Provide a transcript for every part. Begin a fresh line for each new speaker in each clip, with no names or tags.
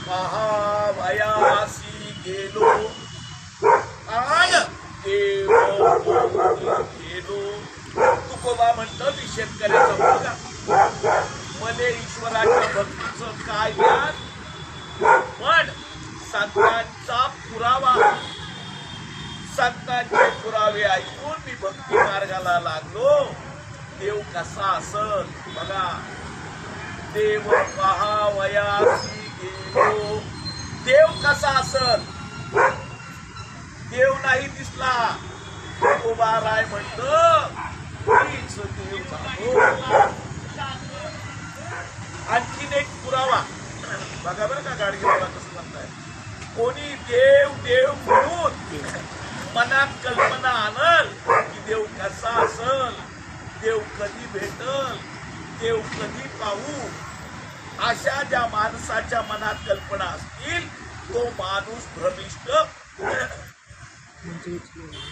पहावयासी गेलो आन देव गेलो. तुकोबा म्हणतो मी शेतकऱ्याचा मुलगा, मले ईश्वराच्या भक्तीचं काय ज्ञान, पण संतांचा पुरावा, संतांचे पुरावे ऐकून मी भक्ती मार्गाला लागलो. देव कसा असल बघा. देव पहावयासी गेलो. देव कसा असल? देव नाही दिसला. तुकोबा राय म्हणतं मीच देव झालो. आणखीन एक पुरावा बघा बरं का गाडगेबाबा कसं म्हणताय. कोणी देव देव म्हणून मनात कल्पना आणल की देव कसा असल, देव कधी भेटल, देव कधी पाहू, अशा ज्या माणसाच्या मनात कल्पना असतील तो माणूस भ्रमिष्ट.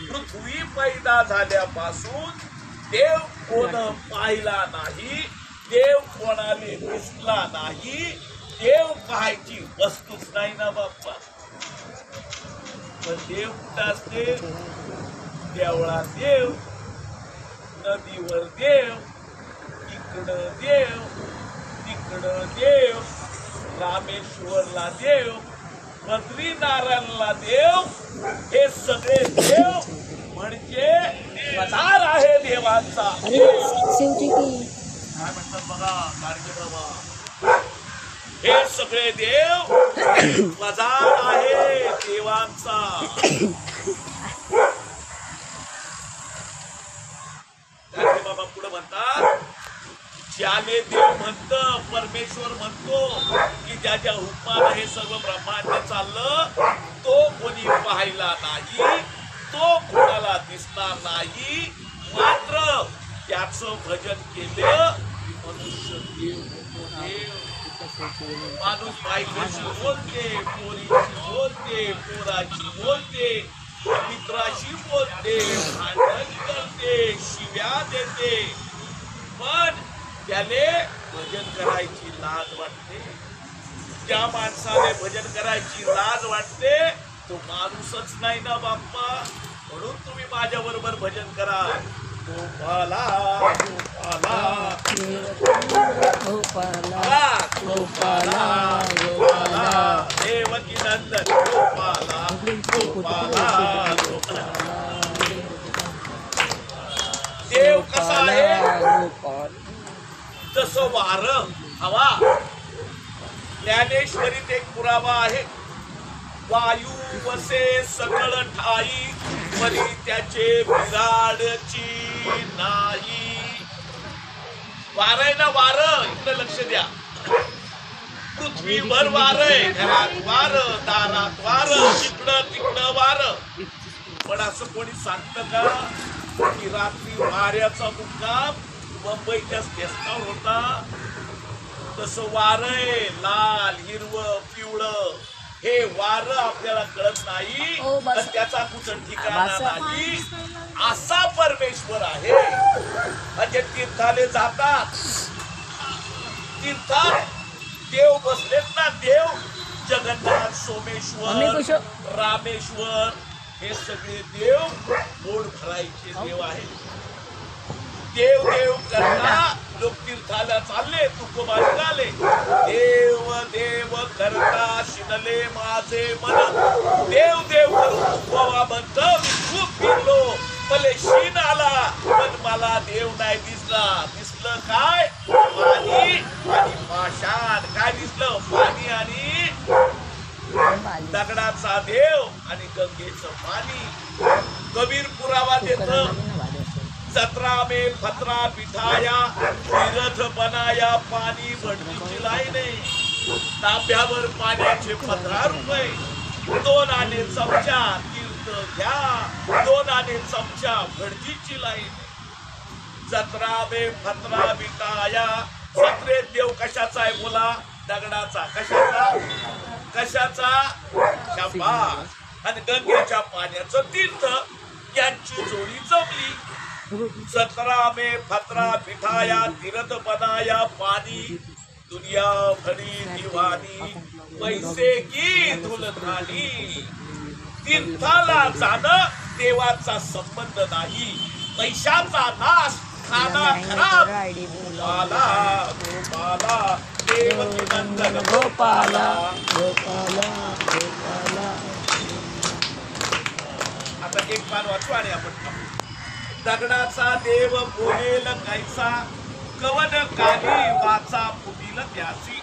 पृथ्वी पैदा झाल्यापासून देव कोण पाहिला नाही, देव कोणाला दिसला नाही, देव पाहायची वस्तूच नाही ना बाप्पा. पण देव कुठं असते? देवळात देव, नदीवर देव, इकडं देव तिकडं देव, रामेश्वरला देव, बद्रीनारायणला देव, हे सगळे देव म्हणजे बाजार आहे देवांचा. काय म्हणतात बघा गाडगेबाबा, हे सगळे देव बाजार आहे देवांचा. गाडगेबाबा पुढे म्हणतात, ज्याने देव म्हणतं, परमेश्वर म्हणतो की ज्याच्या हुकमानं हे सर्व ब्रह्मांड चाललं, तो कोणी पाहिला नाही, तो कोणाला दिसणार नाही, मात्र त्याचं भजन केलं की मनुष्य देव होतो. देव माणूस बायकोशी बोलते, पोरीशी बोलते, पोराशी बोलते, मित्राशी बोलते, भांडण करते, शिव्या देते, पण त्याने भजन करायची लाज वाटते. ज्या माणसाने भजन करायची लाज वाटते तो माणूसच नाही ना बाप्पा. म्हणून तुम्ही माझ्या बरोबर भजन करा. गोपाला गोपाला गोपाला गोपाला गोपाला देवकी नंदन गोपाला गोपाला गोपाला. देव कसा आहे? जसं वारं हवा. ज्ञानेश्वरीत एक पुरावा आहे. वायू वसे सकळ ठाई, परी त्याचे बिराडची नाही. वार आहे ना, वार इकडे लक्ष द्या. पृथ्वीभर वार आहे, घरात वार, दारात वार, इकडं तिकडं वार. पण असं कोणी सांगतं का की रात्री वाऱ्याचा मुक्काम मुंबईच्या स्टेशनावर होता? तसं वार आहे, लाल हिरवं पिवळं, हे वार आपल्याला कळत नाही, त्याचा कुठं ठिकाणा नाही. असा परमेश्वर आहे. म्हणजे तीर्थाले जातात, तीर्थात देव बसलेत ना, देव जगन्नाथ, सोमेश्वर, रामेश्वर, हे सगळे देव पोट भरायचे देव आहेत. देव देव करता लोक तीर्थाला चालले, तुकोबा निघाले. देव देव करता शिनले माझे मन, देव देव करून तुकोबा म्हणतो मी खूप फिरलो, भले शीन आला पण मला देव नाही दिसला. दिसलं काय? पाणी आणि पाषाण. काय दिसलं? पाणी आणि दगडाचा देव आणि गंगेचं पाणी. कबीर पुरावा देतं, 17 में फतरा बिठाया, तीर्थ बनाया, पाणी भटकीची लाईने. तांब्यावर पाण्याचे 15 रुपये, 2 आणे चमचा तीर्थ घ्या, 2 आणे चमचा भटकीची लाईन. 17 में फतरा बिठाया. 17 देव कशाचा आहे बोला? दगडाचा. कशाचा? कशाचा? शाबास. आणि गंगेच्या पाण्याचं तीर्थ यांची जोडी जमली. 17 में फतरा बिठाया, तीर्थ बनाया, पाणी दुनिया भरी दिवाणी पैसे की धुलधाणी तीर्थाला जाणं देवाचा संबंध नाही पैशाचा नाश खाना खराब गोपाला गोपाला देवकी नंदन गोपाला गोपाला गोपाला. आता एक पान वाचू आणि आपण थांबू. दगडाचा देव बोलेल कैसा कवन काली वाचा फुटील त्याची.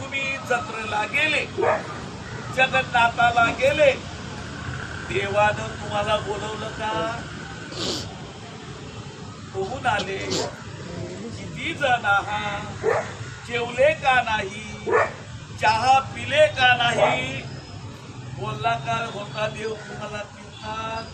तुम्ही जत्रेला गेले जगन्नाथाला गेले देवानं तुम्हाला बोलवलं का होऊन आले किती जण आहात जेवले का नाही चहा पिले का नाही बोलला का होता देव तुम्हाला तीर्थात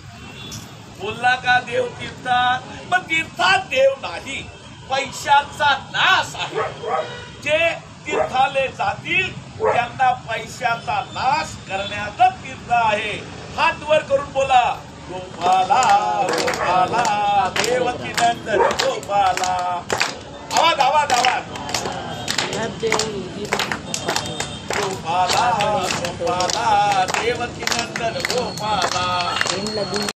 बोलला का देव तीर्थात पण तीर्थात देव नाही पैशाचा नाश आहे जे तीर्थाले जातील त्यांना पैशाचा नाश करण्याचं तीर्थ आहे. हात वर करून बोला गोपाला गोपाला देवकी नंदन गोपाला. आवाज आवाज आवाज गोपाला गोपाला देवकी नंदन गोपाला.